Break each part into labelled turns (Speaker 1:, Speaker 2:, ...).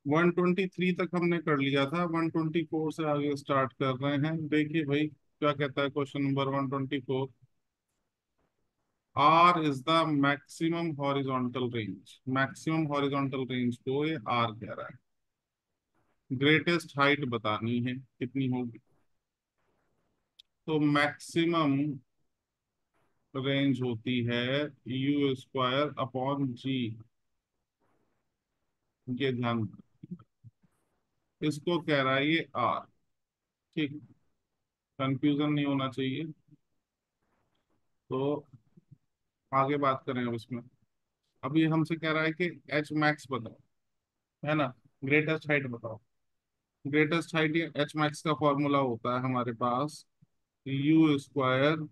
Speaker 1: 123 तक हमने कर लिया था, 124 से आगे स्टार्ट कर रहे हैं। देखिए भाई क्या कहता है question number 124। R is the maximum horizontal range, maximum horizontal range को ये आर कह रहा है। ग्रेटेस्ट हाइट बतानी है कितनी होगी। तो मैक्सिमम रेंज होती है यू स्क्वायर अपॉन जी। ये ध्यान, इसको कह रहा है ये आर। ठीक, कंफ्यूजन नहीं होना चाहिए। तो आगे बात करें अब इसमें। अब ये हमसे कह रहा है कि एच मैक्स बताओ, है ना। ग्रेटेस्ट हाइट बताओ। ग्रेटेस्ट हाइट या एच मैक्स का फॉर्मूला होता है हमारे पास u square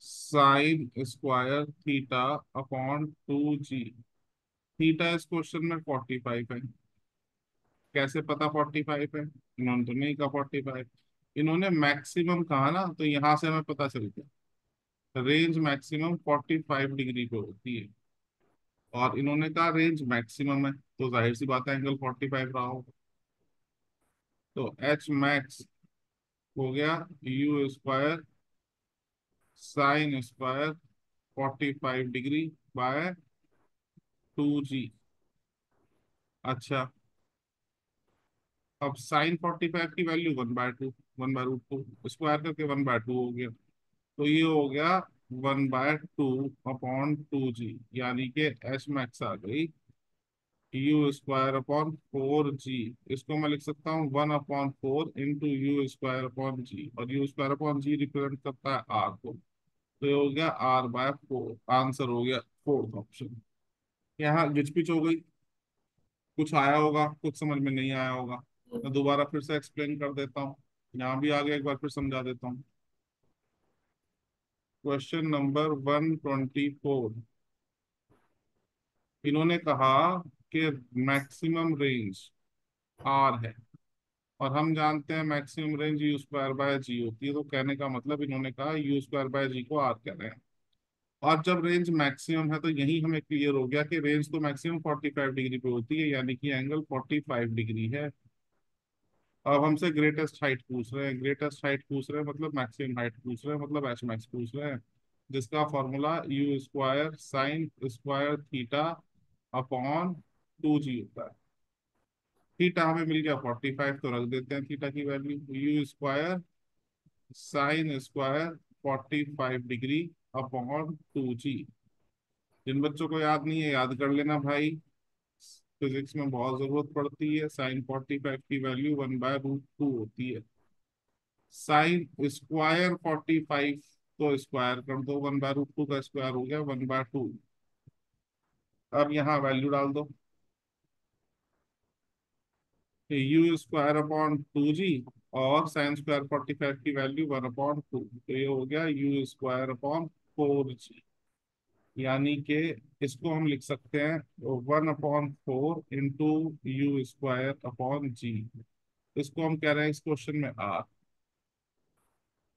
Speaker 1: sine square theta upon 2 g. Theta इस क्वेश्चन में 45 है। कैसे पता 45 है? इन्होंने तो नहीं कहा 45, इन्होंने मैक्सिमम कहा ना, तो यहां से हमें पता चल गया रेंज मैक्सिमम 45 डिग्री पे होती है। और इन्होंने कहा रेंज मैक्सिमम है, तो जाहिर सी बात है एंगल 45 रहा होगा। तो एच मैक्स हो गया you square sine square 45 degree by 2 जी। अच्छा, अब साइन 45 की वैल्यू 1/2, 1/√2 स्क्वायर करके 1/2 हो गया। तो ये हो गया 1/2 अपॉन 2 जी, यानी कि एच मैक्स आ गई यू स्क्वायर अपॉन 4 जी। इसको मैं लिख सकता हूँ 1/4 into u square upon g, और u square upon g represent करता है आर को। तो ये हो गया R/4। आंसर हो गया फोर्थ ऑप्शन। यहाँ गिचपिच हो गई, कुछ आया होगा कुछ समझ में नहीं आया होगा। मैं दोबारा फिर से एक्सप्लेन कर देता हूँ, यहाँ भी आगे एक बार फिर समझा देता हूँ। क्वेश्चन नंबर 124, इन्होंने कहा कि मैक्सिमम रेंज आर है, और हम जानते हैं maximum range u square by g होती है। तो कहने का मतलब इन्होंने कहा यू स्क्वायर बाय जी को आर कह रहे हैं। और जब रेंज मैक्सिमम है तो यही हमें क्लियर हो गया कि रेंज तो मैक्सिमम 45 डिग्री पे होती है, यानी कि एंगल 45 डिग्री है। अब हमसे ग्रेटेस्ट हाइट पूछ रहे हैं, ग्रेटेस्ट हाइट पूछ रहे हैं मतलब मैक्सिमम हाइट पूछ रहे हैं, मतलब एच मैक्स पूछ रहे हैं, जिसका formula you square sine square theta upon 2 जी होता है। थीटा हमें मिल गया 45, तो रख देते हैं थीटा की value you square sine square 45 degree upon 2 जी। जिन बच्चों को याद नहीं है याद कर लेना भाई, फिजिक्स में बहुत जरूरत पड़ती है। साइन 45 की वैल्यू 1/√2 होती है। साइन स्क्वायर 45, तो स्क्वायर कर दो, 1/√2 का स्क्वायर हो गया 1/2। अब यहाँ वैल्यू डाल दो, यू स्क्वायर अपॉन 2 जी, और साइन स्क्वायर 45 की वैल्यू 1/2, तो ये हो गया यू स्क्वायर अपॉन 4 जी। यानी कि इसको हम लिख सकते हैं 1/4 इंटू यू स्क्वायर अपॉन जी। इसको हम कह रहे हैं इस क्वेश्चन में आर।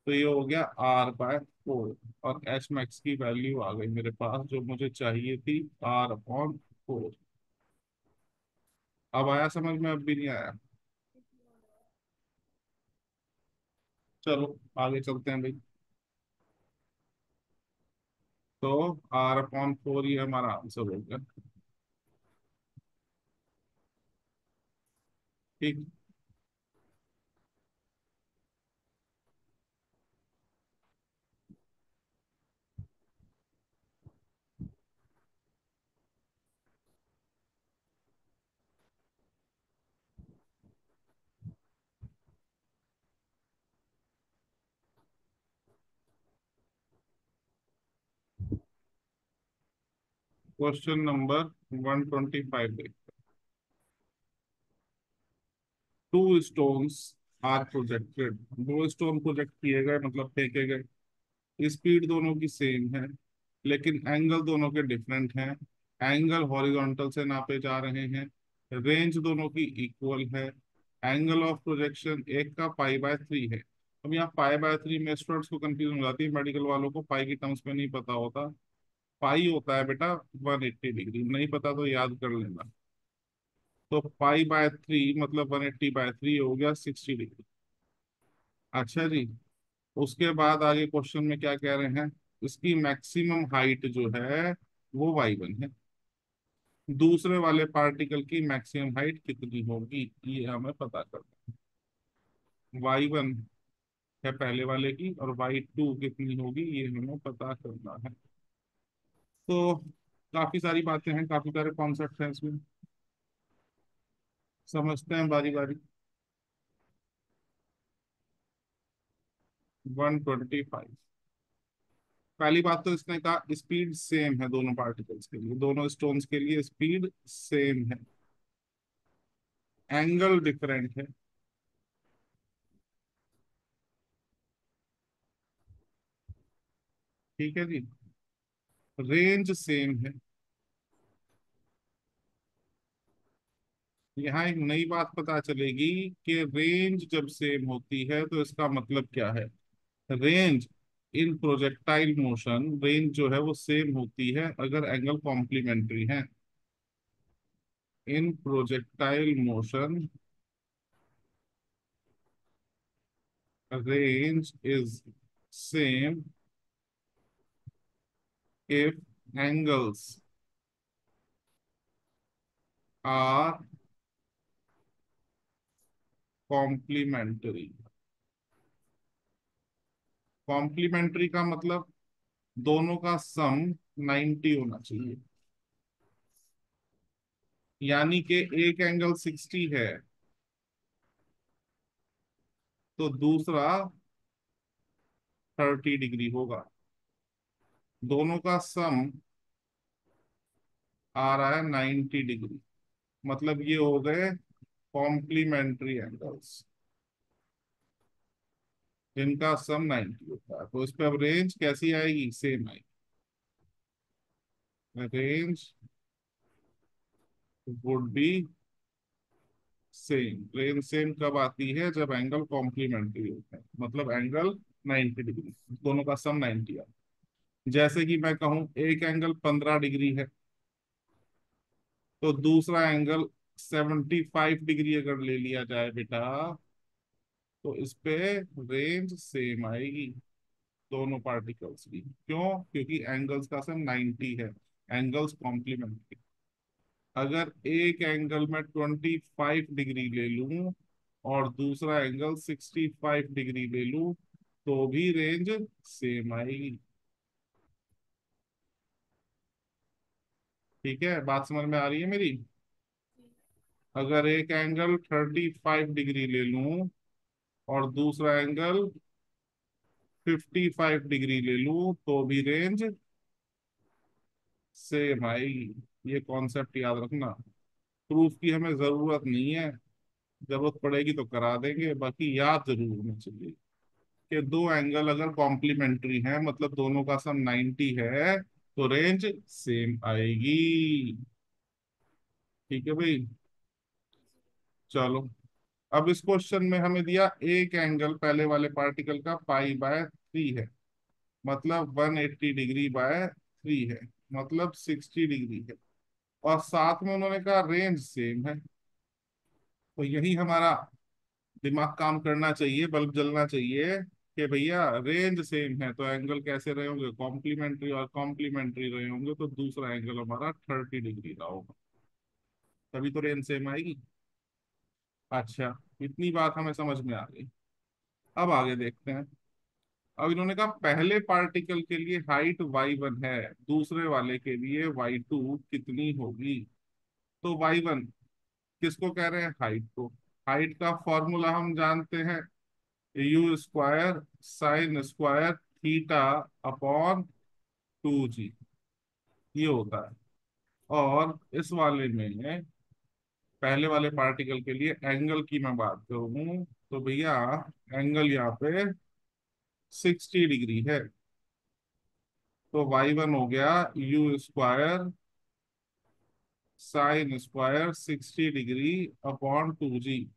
Speaker 1: तो ये हो गया R/4, और एच मैक्स की वैल्यू आ गई मेरे पास जो मुझे चाहिए थी, R/4। अब आया समझ में? अब भी नहीं आया? चलो आगे चलते हैं भाई। तो R/4 ही हमारा आंसर हो गया। ठीक। Question number 125। Two stones are projected, दो स्टोन प्रोजेक्ट किए गए मतलब फेंके गए। स्पीड दोनों की सेम है, लेकिन एंगल दोनों के डिफरेंट हैं। एंगल हॉरिजॉन्टल से नापे जा रहे हैं। रेंज दोनों की इक्वल है। एंगल ऑफ प्रोजेक्शन एक का पाई/3 है। अब यहाँ पाई/3 में स्टूडेंट्स को कंफ्यूजन हो जाती है, मेडिकल वालों को पाई की टर्म्स में नहीं पता होता। पाई होता है बेटा 180 डिग्री, नहीं पता तो याद कर लेना। तो पाई/3 मतलब 180/3 हो गया 60 डिग्री। अच्छा जी। उसके बाद आगे क्वेश्चन में क्या कह रहे हैं, इसकी मैक्सिमम हाइट जो है वो y1 है। दूसरे वाले पार्टिकल की मैक्सिमम हाइट कितनी होगी ये हमें पता करना है। y1 है पहले वाले की, और y2 कितनी होगी ये हमें पता करना है। तो काफी सारी बातें हैं, काफी सारे कॉन्सेप्ट हैं इसमें, समझते हैं बारी बारी। 125। पहली बात तो इसने कहा स्पीड सेम है दोनों पार्टिकल्स के लिए, दोनों स्टोन्स के लिए स्पीड सेम है, एंगल डिफरेंट है। ठीक है जी। रेंज सेम है। यहाँ एक नई बात पता चलेगी कि रेंज जब सेम होती है तो इसका मतलब क्या है। रेंज इन प्रोजेक्टाइल मोशन, रेंज जो है वो सेम होती है अगर एंगल कॉम्प्लीमेंट्री है। In projectile motion range is same if angles are complementary। Complementary का मतलब दोनों का सम 90 होना चाहिए। यानी कि एक एंगल 60 है तो दूसरा 30 डिग्री होगा। दोनों का सम आ रहा है 90 डिग्री, मतलब ये हो गए कॉम्प्लीमेंट्री एंगल्स जिनका सम 90 होता है। तो इस पे अब रेंज कैसी आएगी, सेम आएगी। Range would be same. Range same कब आती है, जब एंगल कॉम्प्लीमेंट्री होता है, मतलब एंगल 90 डिग्री, दोनों का सम 90 है। जैसे कि मैं कहूं एक एंगल 15 डिग्री है तो दूसरा एंगल 75 डिग्री अगर ले लिया जाए बेटा, तो इस पे रेंज सेम आएगी दोनों पार्टिकल्स की। क्यों, क्योंकि एंगल्स का सम 90 है, एंगल्स कॉम्प्लीमेंट्री। अगर एक एंगल में 25 डिग्री ले लूं और दूसरा एंगल 65 डिग्री ले लूं तो भी रेंज सेम आएगी। ठीक है, बात समझ में आ रही है मेरी। अगर एक एंगल 35 डिग्री ले लूं और दूसरा एंगल 55 डिग्री ले लूं तो भी रेंज सेम आएगी। ये कॉन्सेप्ट याद रखना। प्रूफ की हमें जरूरत नहीं है, जरूरत पड़ेगी तो करा देंगे, बाकी याद जरूर होना चाहिए कि दो एंगल अगर कॉम्प्लीमेंट्री हैं मतलब दोनों का सम 90 है तो रेंज सेम आएगी। ठीक है भाई। चलो, अब इस क्वेश्चन में हमें दिया एक एंगल पहले वाले पार्टिकल का पाई/3 है, मतलब 180 डिग्री/3 है, मतलब 60 डिग्री है, और साथ में उन्होंने कहा रेंज सेम है। तो यही हमारा दिमाग काम करना चाहिए, बल्ब जलना चाहिए कि भैया रेंज सेम है तो एंगल कैसे रहे होंगे, कॉम्प्लीमेंट्री, और कॉम्प्लीमेंट्री रहे होंगे तो दूसरा एंगल हमारा 30 डिग्री का होगा, तभी तो रेंज सेम आएगी। अच्छा, इतनी बात हमें समझ में आ गई। अब आगे देखते हैं। अब इन्होंने कहा पहले पार्टिकल के लिए हाइट y1 है, दूसरे वाले के लिए y2 कितनी होगी। तो y1 किसको कह रहे हैं, हाइट को। हाइट का फॉर्मूला हम जानते हैं, u² sin² थीटा/2g, ये होता है। और इस वाले में पहले वाले पार्टिकल के लिए एंगल की मैं बात करूं तो भैया एंगल यहाँ पे 60 डिग्री है, तो y1 हो गया u²sin²60 डिग्री/2g।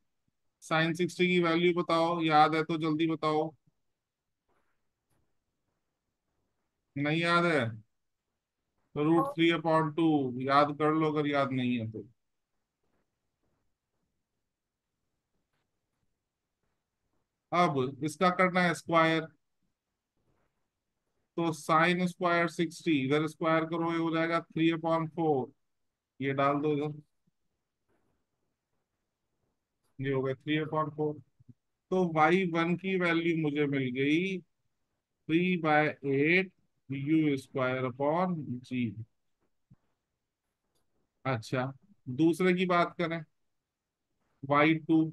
Speaker 1: साइन 60 की वैल्यू बताओ, याद है तो जल्दी बताओ। नहीं याद है तो √3/2 याद कर लो, अगर याद नहीं है तो। अब इसका करना है स्क्वायर, तो साइन स्क्वायर 60, इधर स्क्वायर करो, ये हो जाएगा 3/4, ये डाल दो इधर, ये हो गया 3/4। तो y1 की वैल्यू मुझे मिल गई 3/8 u² अपॉन g। अच्छा, दूसरे की बात करें, y2,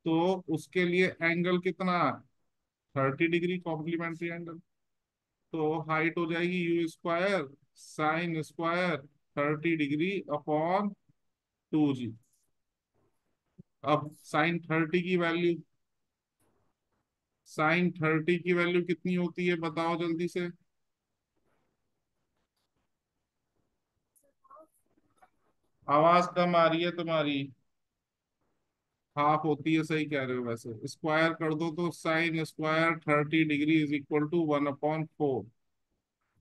Speaker 1: तो उसके लिए एंगल कितना, 30 डिग्री, कॉम्प्लीमेंट्री एंगल। तो हाइट हो जाएगी u² sin² 30 degree upon 2g। अब साइन 30 की वैल्यू कितनी होती है, बताओ जल्दी से। आवाज कम आ रही है तुम्हारी। हाफ होती है, सही कह रहे हो, वैसे स्क्वायर कर दो तो sin² 30 degree is equal to 1/4।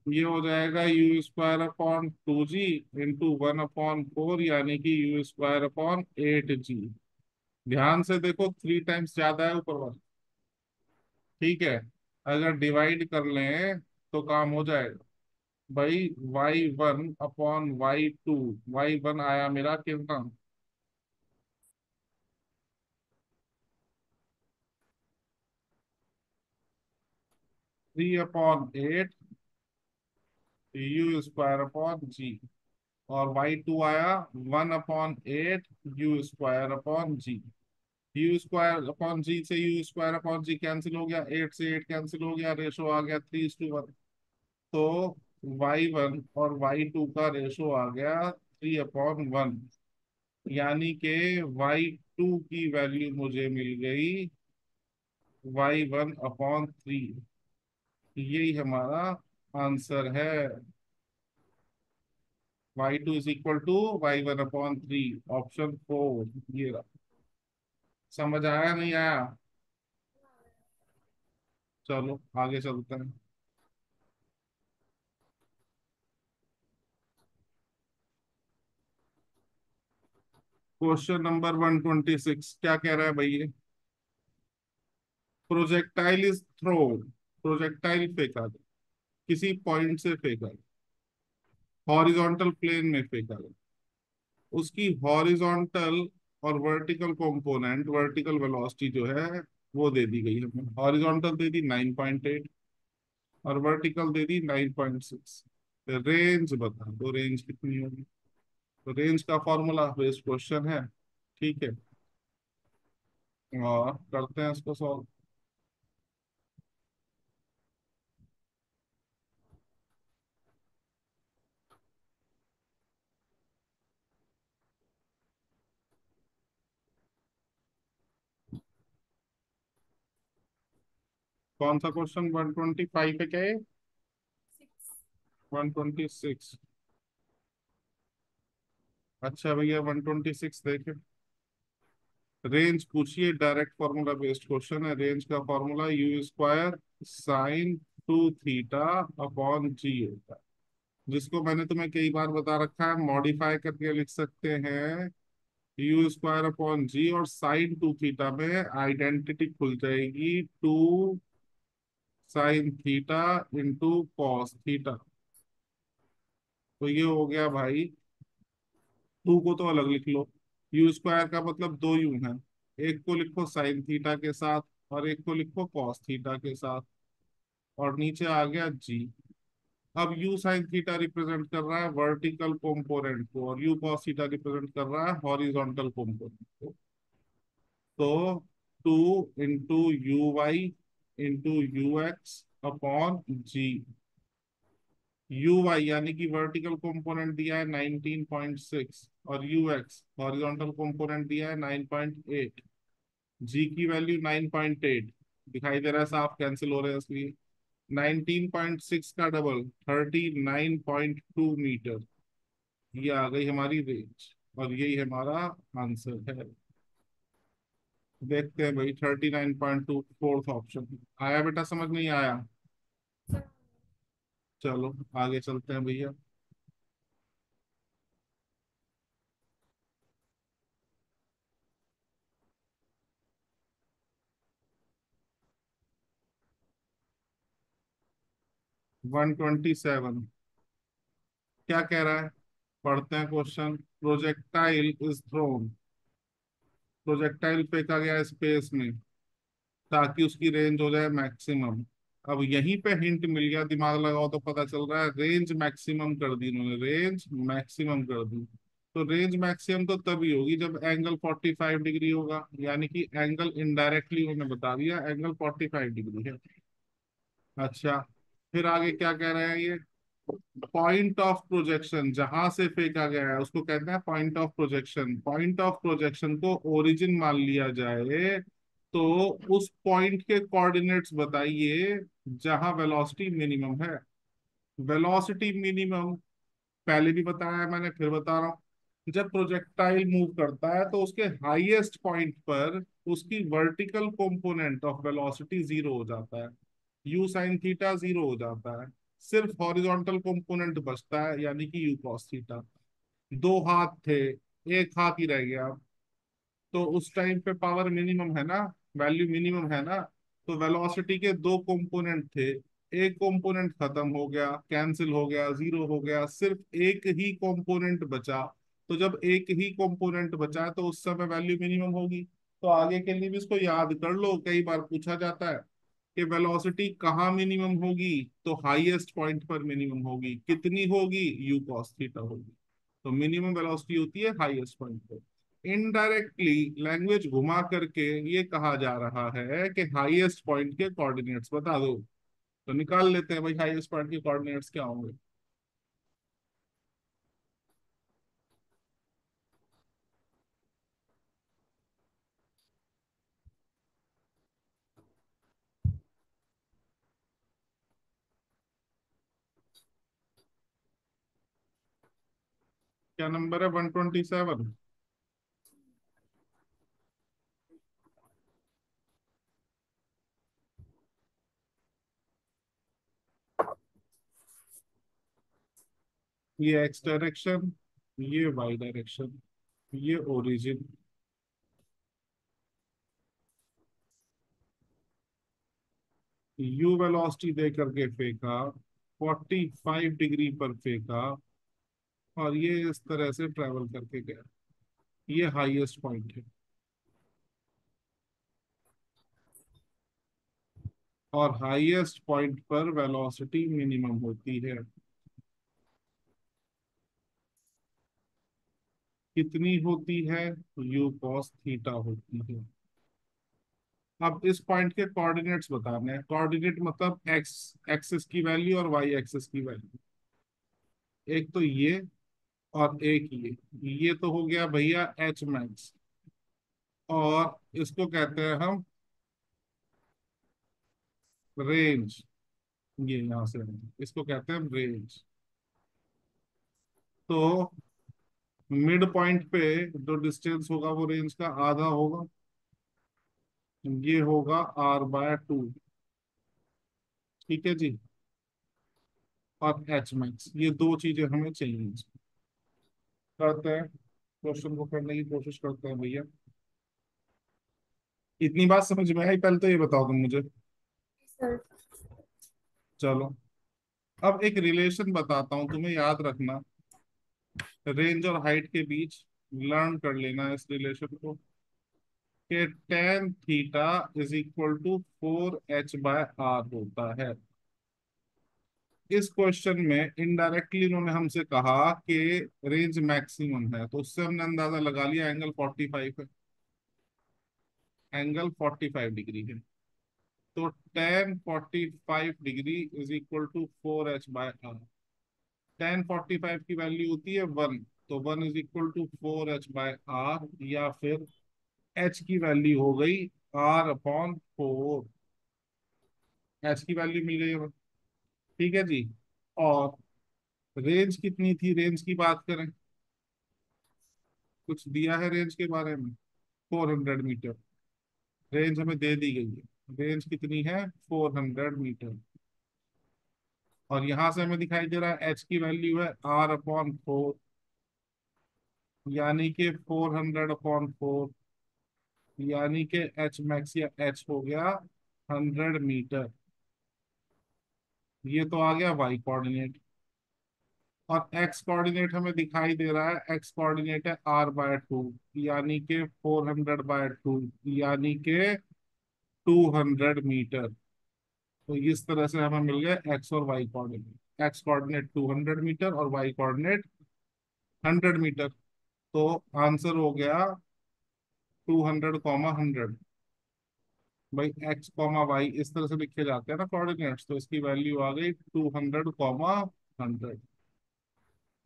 Speaker 1: ये हो जाएगा u² अपॉन 2g इंटू 1/4, यानी कि u² अपॉन 8g। ध्यान से देखो, 3 टाइम्स ज्यादा है ऊपर वाला। ठीक है, अगर डिवाइड कर लें तो काम हो जाएगा भाई। y1/y2, y1 आया मेरा कितना, 3/8 u²अपॉन g। और y2 आया 1/8 u²अपॉन g। u²अपॉन g से u²अपॉन g कैंसिल हो गया, 8 से 8 कैंसिल हो गया, रेशो आ गया 3:1। तो y1 और y2 का रेशो आ गया 3/1, यानी के y2 की वैल्यू मुझे मिल गई y1/3। यही हमारा आंसर है। y2 is equal to y1/3, option 4 ये रहा। समझ आया नहीं आया? चलो आगे चलते हैं। क्वेश्चन नंबर 126 क्या कह रहा है भाई ये, प्रोजेक्टाइल इज थ्रोन, प्रोजेक्टाइल फेंका गया, किसी पॉइंट से फेंका गया, हॉरिजॉन्टल प्लेन में फेंका गया। उसकी हॉरिजॉन्टल और वर्टिकल कंपोनेंट, वर्टिकल वेलोसिटी जो है वो दे दी गई हमें। हॉरिजॉन्टल दे दी 9.8 और वर्टिकल दे दी 9.6। रेंज बता दो, रेंज कितनी होगी। तो रेंज का फॉर्मूला बेस्ड क्वेश्चन है। ठीक है, और करते हैं इसको सॉल्व। कौन सा क्वेश्चन, 125 पे क्या है, 126। अच्छा भैया 126 देखे, रेंज पूछिए, डायरेक्ट फॉर्मूला बेस्ड क्वेश्चन है। रेंज का फॉर्मूला u²sin 2θ अपॉन g होता है, जिसको मैंने तुम्हें कई बार बता रखा है, मॉडिफाई करके लिख सकते हैं u² अपॉन g, और sin 2θ में आइडेंटिटी खुल जाएगी 2sin θ इंटू cos θ। तो ये हो गया भाई, 2 को तो अलग लिख लो, u² का मतलब दो यू है, एक को लिखो sin θ के साथ और एक को लिखो cos θ के साथ, और नीचे आ गया जी। अब u sin θ रिप्रेजेंट कर रहा है वर्टिकल कंपोनेंट को, और u cos θ रिप्रेजेंट कर रहा है हॉरिजॉन्टल कंपोनेंट को। तो 2 into u y into u x upon g। u y यानी कि वर्टिकल कंपोनेंट दिया है 19.6, और u x हॉरिजॉन्टल कंपोनेंट दिया है 9.8। जी की वैल्यू 9.8 दिखाई दे रहा है, साफ कैंसिल हो रहे हैं इसलिए। 19.6 का डबल 39.2 मीटर, ये आ गई हमारी रेंज, और यही हमारा आंसर है। देखते हैं भाई, 39.2 फोर्थ ऑप्शन आया बेटा, समझ नहीं आया? चलो आगे चलते हैं भैया। 127 क्या कह रहा है? पढ़ते हैं question. Projectile is throne, projectile फेंका गया स्पेस में ताकि उसकी रेंज हो जाए मैक्सिमम। अब यहीं पे हिंट मिल गया, दिमाग लगाओ तो पता चल रहा है। रेंज मैक्सिमम कर दी इन्होंने, रेंज मैक्सिमम कर दी। तो रेंज मैक्सिमम तो तभी होगी जब एंगल 45 डिग्री होगा, यानी कि एंगल इनडायरेक्टली उन्होंने बता दिया एंगल 45 डिग्री है। अच्छा, फिर आगे क्या कह रहे हैं ये? पॉइंट ऑफ प्रोजेक्शन, जहां से फेंका गया है उसको कहते हैं point of projection. Point of projection को ओरिजिन मान लिया जाए तो उस पॉइंट के कोऑर्डिनेट्स बताइए जहां वेलोसिटी मिनिमम है। वेलोसिटी मिनिमम पहले भी बताया है मैंने, फिर बता रहा हूं। जब प्रोजेक्टाइल मूव करता है तो उसके हाईएस्ट पॉइंट पर उसकी vertical component of velocity zero हो जाता है, यू साइन थीटा जीरो हो जाता है। सिर्फ हॉरिजॉन्टल कंपोनेंट बचता है, यानी कि यू कॉस थीटा। दो हाथ थे, एक हाथ ही रह गया। तो उस टाइम पे पावर मिनिमम है ना, वैल्यू मिनिमम है ना। तो वेलोसिटी के दो कंपोनेंट थे, एक कंपोनेंट खत्म हो गया, कैंसिल हो गया, जीरो हो गया, सिर्फ एक ही कंपोनेंट बचा। तो जब एक ही कंपोनेंट बचा है तो उस समय वैल्यू मिनिमम होगी। तो आगे के लिए भी इसको याद कर लो, कई बार पूछा जाता है कि वेलोसिटी कहाँ मिनिमम होगी। तो हाईएस्ट पॉइंट पर मिनिमम होगी, कितनी होगी? यू कॉस थीटा होगी। तो मिनिमम वेलोसिटी होती है हाईएस्ट पॉइंट पर। इनडायरेक्टली लैंग्वेज घुमा करके ये कहा जा रहा है कि हाईएस्ट पॉइंट के कोऑर्डिनेट्स बता दो। तो निकाल लेते हैं भाई, हाईएस्ट पॉइंट के कोऑर्डिनेट्स क्या होंगे। क्या नंबर है? 127। ये एक्स डायरेक्शन, ये वाई डायरेक्शन, ये ओरिजिन। यू वेलोसिटी दे करके फेंका, 45 डिग्री पर फेंका, और ये इस तरह से ट्रेवल करके गया। ये हाईएस्ट पॉइंट है। और हाईएस्ट पॉइंट पर वेलोसिटी मिनिमम होती है। कितनी होती है? यू कॉस थीटा होती है। अब इस पॉइंट के कोऑर्डिनेट्स बताने हैं। कोऑर्डिनेट मतलब एक्स एक्सिस की वैल्यू और वाई एक्सिस की वैल्यू। एक तो ये और एक ये तो हो गया भैया एच मैक्स। और इसको कहते हैं हम रेंज। ये यहां से इसको कहते हैं रेंज। तो मिड पॉइंट पे जो डिस्टेंस होगा वो रेंज का आधा होगा। ये होगा r/2। ठीक है जी। और एच मैक्स, ये दो चीजें हमें चाहिए। करते हैं, क्वेश्चन को करने की कोशिश करते हैं भैया। इतनी बात समझ में आई? पहले तो ये बताओ तुम मुझे।
Speaker 2: सर।
Speaker 1: चलो, अब एक रिलेशन बताता हूँ, तुम्हें याद रखना। रेंज और हाइट के बीच लर्न कर लेना इस रिलेशन को, कि tan theta is equal to 4h/r होता है। इस क्वेश्चन में इनडायरेक्टली इन्होंने हमसे कहा कि रेंज मैक्सिमम है, तो उससे हमने अंदाजा लगा लिया एंगल 45 है। एंगल 45 डिग्री है। तो tan 45 degree is equal to 4h/r। Tan 45 की वैल्यू होती है 1। तो 1 इज इक्वल टू 4h/r, या फिर h की वैल्यू हो गई r/4। h की वैल्यू मिल गई हमें। ठीक है जी। और रेंज कितनी थी? रेंज की बात करें, कुछ दिया है रेंज के बारे में? 400 मीटर रेंज हमें दे दी गई है। रेंज कितनी है? 400 मीटर। और यहां से हमें दिखाई दे रहा है एच की वैल्यू है r/4, यानी कि 400/4, यानी कि एच मैक्स या एच हो गया 100 मीटर। ये तो आ गया वाई कोऑर्डिनेट। और एक्स कोऑर्डिनेट हमें दिखाई दे रहा है, एक्स कोऑर्डिनेट है r/2, यानी के 400/2, यानी के 200 मीटर। तो इस तरह से हमें मिल गए एक्स और y coordinate. X coordinate 200 metre और वाई कोऑर्डिनेट 100 मीटर। तो आंसर हो गया 200, 100। भाई एक्स कॉमा वाई इस तरह से लिखे जाते हैं ना कोऑर्डिनेट्स, तो इसकी वैल्यू आ गई 200, 100।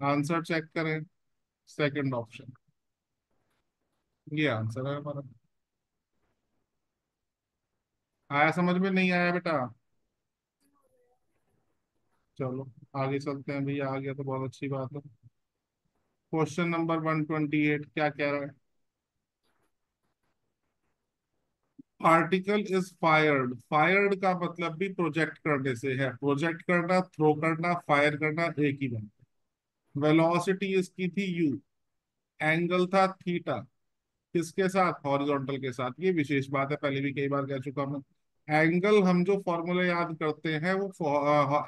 Speaker 1: आंसर चेक करें, सेकंड ऑप्शन, ये आंसर है हमारा। आया समझ में, नहीं आया बेटा? चलो आगे चलते हैं भैया, आ गया तो बहुत अच्छी बात है। क्वेश्चन नंबर 128 क्या कह रहा है? Particle is fired. फायर्ड का मतलब भी प्रोजेक्ट करने से है। प्रोजेक्ट करना, थ्रो करना, फायर करना एक ही बात। वेलोसिटी इसकी थी u, एंगल था थीटा। किसके साथ? हॉरिजॉन्टल के साथ। ये विशेष बात है, पहले भी कई बार कह चुका मैं। एंगल हम जो फॉर्मूले याद करते हैं वो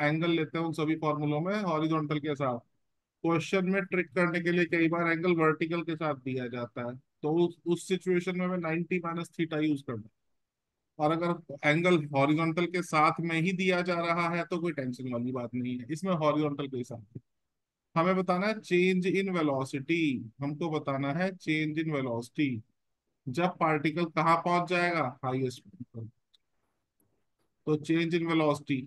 Speaker 1: एंगल लेते हैं उन सभी फॉर्मूलों में हॉरिजॉन्टल के साथ। क्वेश्चन में ट्रिक करने के लिए कई बार एंगल वर्टिकल के साथ दिया जाता है, तो उस सिचुएशन में मैं 90 - थीटा यूज करता हूँ। और अगर एंगल हॉरिजॉन्टल के साथ में ही दिया जा रहा है तो कोई टेंशन वाली बात नहीं है, इसमें हॉरिजॉन्टल के साथ। हमें बताना है चेंज इन वेलोसिटी। हमको बताना है चेंज इन वेलोसिटी जब पार्टिकल कहाँ पहुंच जाएगा, हाईएस्ट पर। तो चेंज इन वेलोसिटी,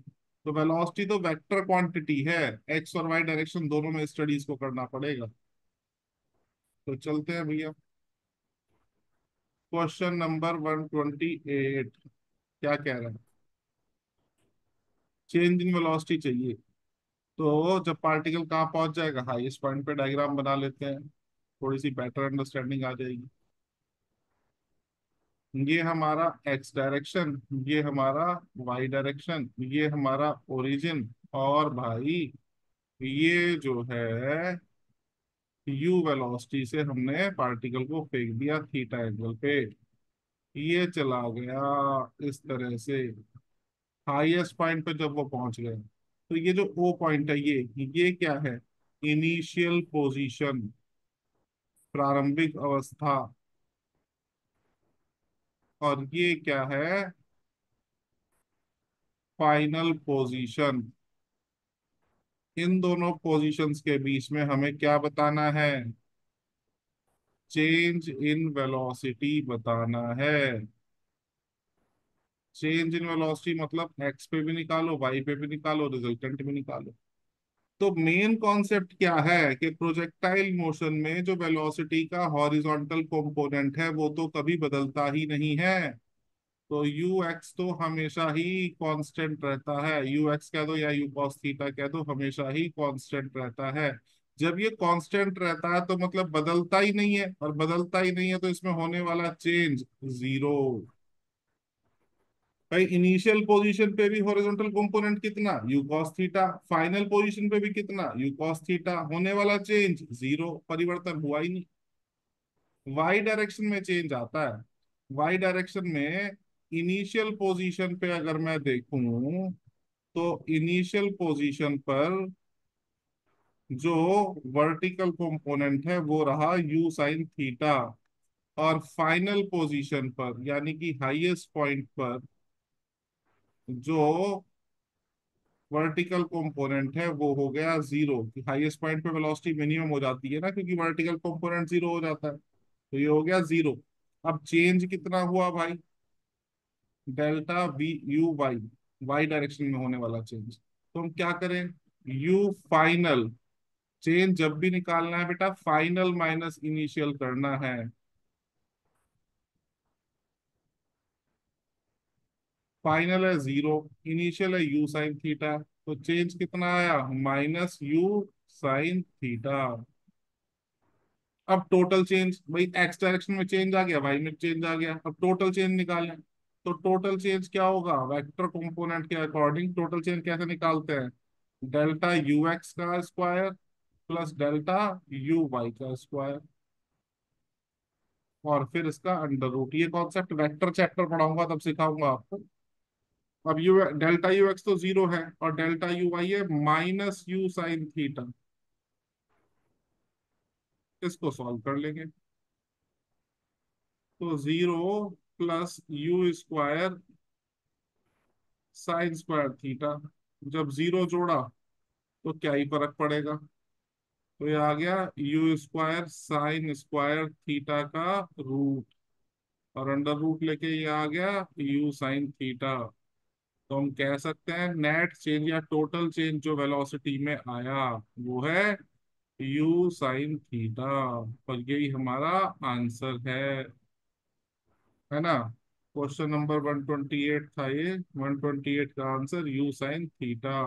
Speaker 1: तो वेलोसिटी तो वेक्टर क्वांटिटी है, एक्स और वाई डायरेक्शन दोनों में स्टडीज को करना पड़ेगा। तो चलते हैं भैया, क्वेश्चन नंबर 128 क्या कह रहा है? चेंज इन वेलोसिटी चाहिए। तो जब पार्टिकल कहाँ पहुंच जाएगा, हाईएस्ट पॉइंट पे डायग्राम बना लेते हैं, थोड़ी सी बेटर अंडरस्टैंडिंग आ जाएगी। ये हमारा एक्स डायरेक्शन, ये हमारा वाई डायरेक्शन, ये हमारा ओरिजिन। और भाई ये जो है यू वेलोसिटी से हमने पार्टिकल को फेंक दिया थीटा एंगल पे। ये चला गया इस तरह से हाईएस्ट पॉइंट पे जब वो पहुंच गए। तो ये जो ओ पॉइंट है, ये क्या है? इनिशियल पोजीशन, प्रारंभिक अवस्था। और ये क्या है? Final position. इन दोनों पोजीशंस के बीच में हमें क्या बताना है? चेंज इन वेलोसिटी बताना है। चेंज इन वेलोसिटी मतलब एक्स पे भी निकालो, वाई पे भी निकालो, रिजल्टेंट भी निकालो। तो मेन कॉन्सेप्ट क्या है कि प्रोजेक्टाइल मोशन में जो वेलोसिटी का हॉरिजॉन्टल कंपोनेंट है वो तो कभी बदलता ही नहीं है। तो यू एक्स तो हमेशा ही कांस्टेंट रहता है। यू एक्स कह दो या यू कॉस थीटा कह दो, हमेशा ही कांस्टेंट रहता है। जब ये कांस्टेंट रहता है तो मतलब बदलता ही नहीं है, और बदलता ही नहीं है तो इसमें होने वाला चेंज जीरो। भाई इनिशियल पोजीशन पे भी हॉरिजॉन्टल कंपोनेंट कितना, you cos theta. Final position पे भी कितना, यू कॉस थीटा। होने वाला चेंज जीरो, परिवर्तन हुआ ही नहीं। वाई डायरेक्शन में चेंज आता है। वाई डायरेक्शन में इनिशियल पोजीशन पे अगर मैं देखूं तो इनिशियल पोजीशन पर जो वर्टिकल कंपोनेंट है वो रहा यू साइन थीटा। और फाइनल पोजीशन पर यानी कि हाईएस्ट पॉइंट पर जो वर्टिकल कंपोनेंट है वो हो गया जीरो। हाईएस्ट पॉइंट पे वेलोसिटी मिनिमम हो जाती है ना, क्योंकि वर्टिकल कंपोनेंट जीरो हो जाता है, तो ये हो गया जीरो। अब चेंज कितना हुआ भाई? Delta v u y, y direction में होने वाला चेंज। तो हम क्या करें? यू फाइनल, चेंज जब भी निकालना है बेटा फाइनल माइनस इनिशियल करना है। फाइनल है जीरो, इनिशियल है यू साइन थीटा, तो चेंज कितना आया? Minus u sine theta. अब टोटल चेंज, भाई एक्स डायरेक्शन में चेंज आ गया, वाई में चेंज आ गया, अब टोटल चेंज निकालें। तो टोटल चेंज क्या होगा? वेक्टर कंपोनेंट के अकॉर्डिंग टोटल चेंज कैसे निकालते हैं? डेल्टा यू एक्स का square plus delta u y का स्क्वायर, और फिर इसका अंडर रूट। ये कॉन्सेप्ट वेक्टर चैप्टर पढ़ाऊंगा तब सिखाऊंगा आपको। अब यू डेल्टा यू एक्स तो जीरो है और डेल्टा यू वाई है माइनस यू साइन थीटा। इसको सॉल्व कर लेंगे। तो zero plus u square sine square theta, जब जीरो जोड़ा तो क्या ही फर्क पड़ेगा। तो ये आ गया you square sine square theta का रूट, और अंडर रूट लेके ये आ गया यू साइन थीटा। तो हम कह सकते हैं नेट चेंज या टोटल चेंज जो वेलोसिटी में आया वो है यू साइन थीटा। और यही हमारा आंसर है ना। क्वेश्चन नंबर 128 था ये। 128 का answer you sine theta.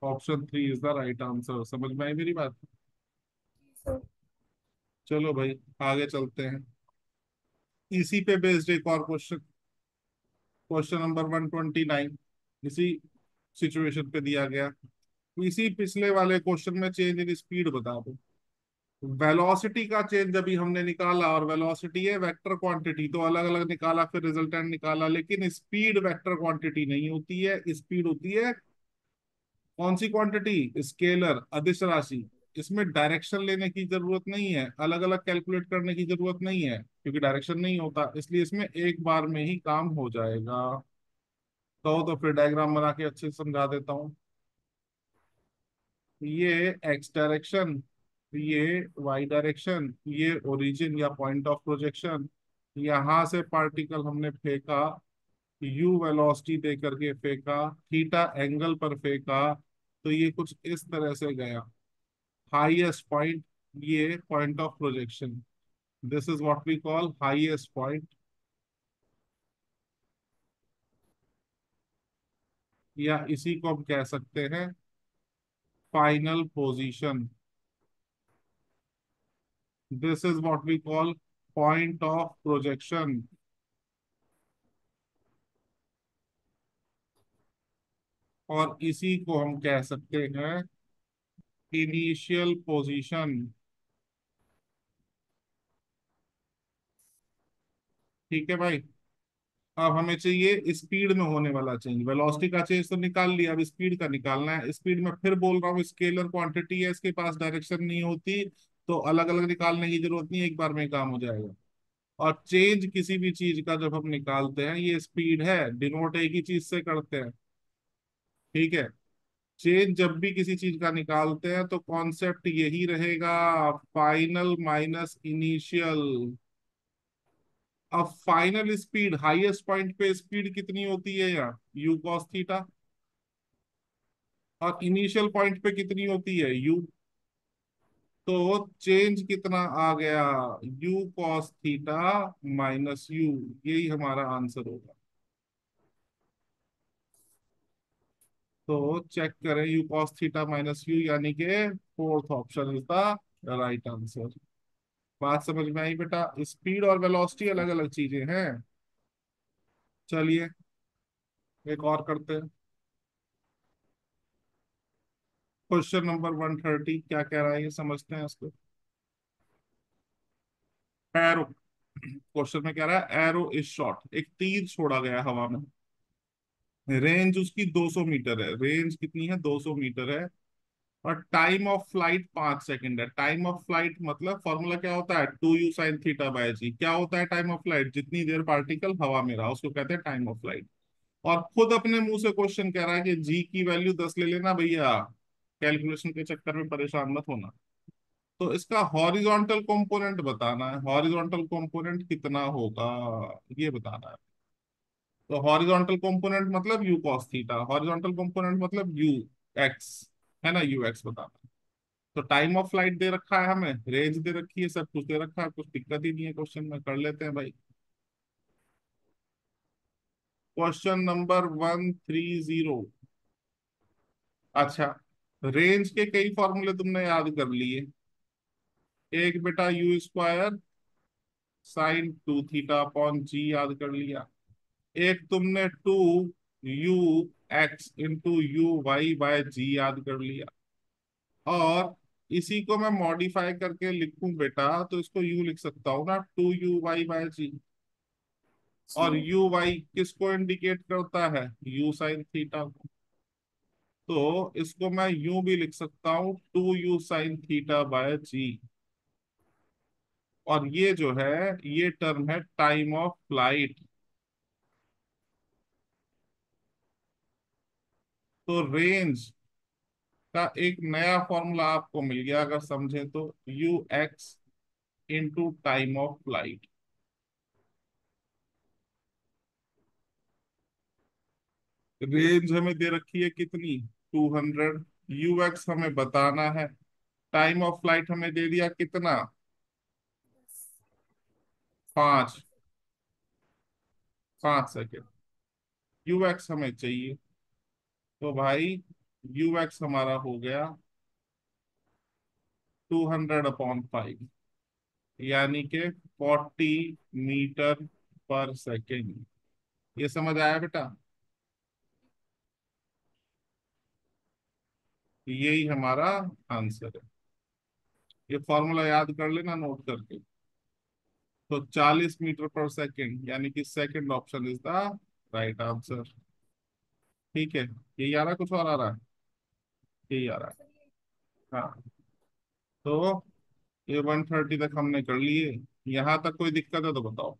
Speaker 1: Option 3 is the right answer. समझ में आई मेरी बात।
Speaker 2: सर।
Speaker 1: चलो भाई आगे चलते हैं। इसी पे बेस्ड एक और क्वेश्चन, क्वेश्चन नंबर 129 इसी सिचुएशन पे दिया गया। इसी पिछले वाले क्वेश्चन में चेंज इन स्पीड बता दो। वेलोसिटी का चेंज अभी हमने निकाला, और वेलोसिटी है वेक्टर क्वांटिटी, तो अलग अलग निकाला फिर रिजल्टेंट निकाला, लेकिन स्पीड वेक्टर क्वांटिटी नहीं होती है। स्पीड होती है कौन सी क्वांटिटी, स्केलर अदिश राशि। इसमें डायरेक्शन लेने की जरूरत नहीं है, अलग अलग कैलकुलेट करने की जरूरत नहीं है, क्योंकि डायरेक्शन नहीं होता, इसलिए इसमें एक बार में ही काम हो जाएगा। तो फिर डायग्राम बना के अच्छे से समझा देता हूँ। ये एक्स डायरेक्शन, ये वाई डायरेक्शन, ये ओरिजिन या पॉइंट ऑफ प्रोजेक्शन। यहां से पार्टिकल हमने फेंका, यू वेलोसिटी दे करके फेंका, थीटा एंगल पर फेंका, तो ये कुछ इस तरह से गया हाईएस्ट पॉइंट, ये point of projection. This is what we call highest point, या इसी को हम कह सकते हैं final position. This is what we call point of projection. और इसी को हम कह सकते हैं इनिशियल पोजीशन। ठीक है भाई। अब हमें चाहिए स्पीड में होने वाला चेंज। वेलोसिटी का चेंज तो निकाल लिया, अब स्पीड का निकालना है। स्पीड में फिर बोल रहा हूँ स्केलर क्वांटिटी है, इसके पास डायरेक्शन नहीं होती, तो अलग अलग निकालने की जरूरत नहीं, एक बार में काम हो जाएगा। और चेंज किसी भी चीज का जब हम निकालते हैं, ये स्पीड है डिनोट एक ही चीज से करते हैं। ठीक है। चेंज जब भी किसी चीज का निकालते हैं तो कॉन्सेप्ट यही रहेगा, फाइनल माइनस इनिशियल। अब फाइनल स्पीड हाईएस्ट पॉइंट पे स्पीड कितनी होती है यहाँ, यू कॉस थीटा। और इनिशियल पॉइंट पे कितनी होती है, यू। तो चेंज कितना आ गया, you cos theta minus you. यही हमारा आंसर होगा। तो चेक करें, you cos theta minus you, यानी कि fourth option is the right answer. बात समझ में आई बेटा। स्पीड और वेलोसिटी अलग अलग चीजें हैं। चलिए एक और करते हैं। क्वेश्चन नंबर 130 क्या कह रहा है ये समझते हैं इसको। एरो, क्वेश्चन में कह रहा है एरो इज शॉट, एक तीर छोड़ा गया हवा में, रेंज उसकी 200 मीटर है। रेंज कितनी है, 200 मीटर है। और टाइम ऑफ फ्लाइट 5 सेकंड है। टाइम ऑफ फ्लाइट मतलब फॉर्मूला क्या होता है, 2u sin θ/g। क्या होता है टाइम ऑफ फ्लाइट, जितनी देर पार्टिकल हवा में रहा उसको कहते हैं टाइम ऑफ फ्लाइट। और खुद अपने मुंह से क्वेश्चन कह रहा है कि जी की वैल्यू 10 ले लेना भैया, कैलकुलेशन के चक्कर में परेशान मत होना। तो इसका हॉरिजॉन्टल कंपोनेंट बताना है। हॉरिजॉन्टल कंपोनेंट कितना होगा ये बताना है। तो हॉरिजॉन्टल कंपोनेंट मतलब you cos theta, horizontal component मतलब यू एक्स, है ना, यू एक्स बताना। तो टाइम ऑफ फ्लाइट दे रखा है हमें, रेंज दे रखी है, सब कुछ दे रखा है, कुछ दिक्कत ही नहीं है क्वेश्चन में। कर लेते हैं भाई। Question number 130। अच्छा, रेंज के कई फॉर्मूले तुमने याद कर लिए। एक बेटा यू स्क्वायर साइन 2θ/g याद कर लिया। एक तुमने 2u(x)(u(y)/g याद कर लिया। और इसी को मैं मॉडिफाई करके लिखूं बेटा, तो इसको यू लिख सकता हूँ ना, 2u(y)/g। और
Speaker 2: जी।
Speaker 1: यू वाई किसको इंडिकेट करता है? यू साइन थीटा को। तो इसको मैं यूं भी लिख सकता हूं, 2u sin θ/g। और ये जो है, ये टर्म है टाइम ऑफ फ्लाइट। तो रेंज का एक नया फॉर्मूला आपको मिल गया, अगर समझे तो, ux into time of flight. Range हमें दे रखी है कितनी? 200। ux हमें बताना है। टाइम ऑफ फ्लाइट हमें दे दिया कितना? 5। 5 सेकेंड। ux हमें चाहिए। तो भाई ux हमारा हो गया 200/5, यानी के 40 मीटर पर सेकेंड। ये समझ आया बेटा? यही हमारा आंसर है। ये फॉर्मूला याद कर लेना नोट करके। तो 40 मीटर पर सेकेंड, यानी कि second option is the right answer. ठीक है। यही आ रहा, कुछ और आ रहा है? यही आ रहा है। हाँ। तो ये 130 तक हमने कर लिए। यहाँ तक कोई दिक्कत है तो बताओ।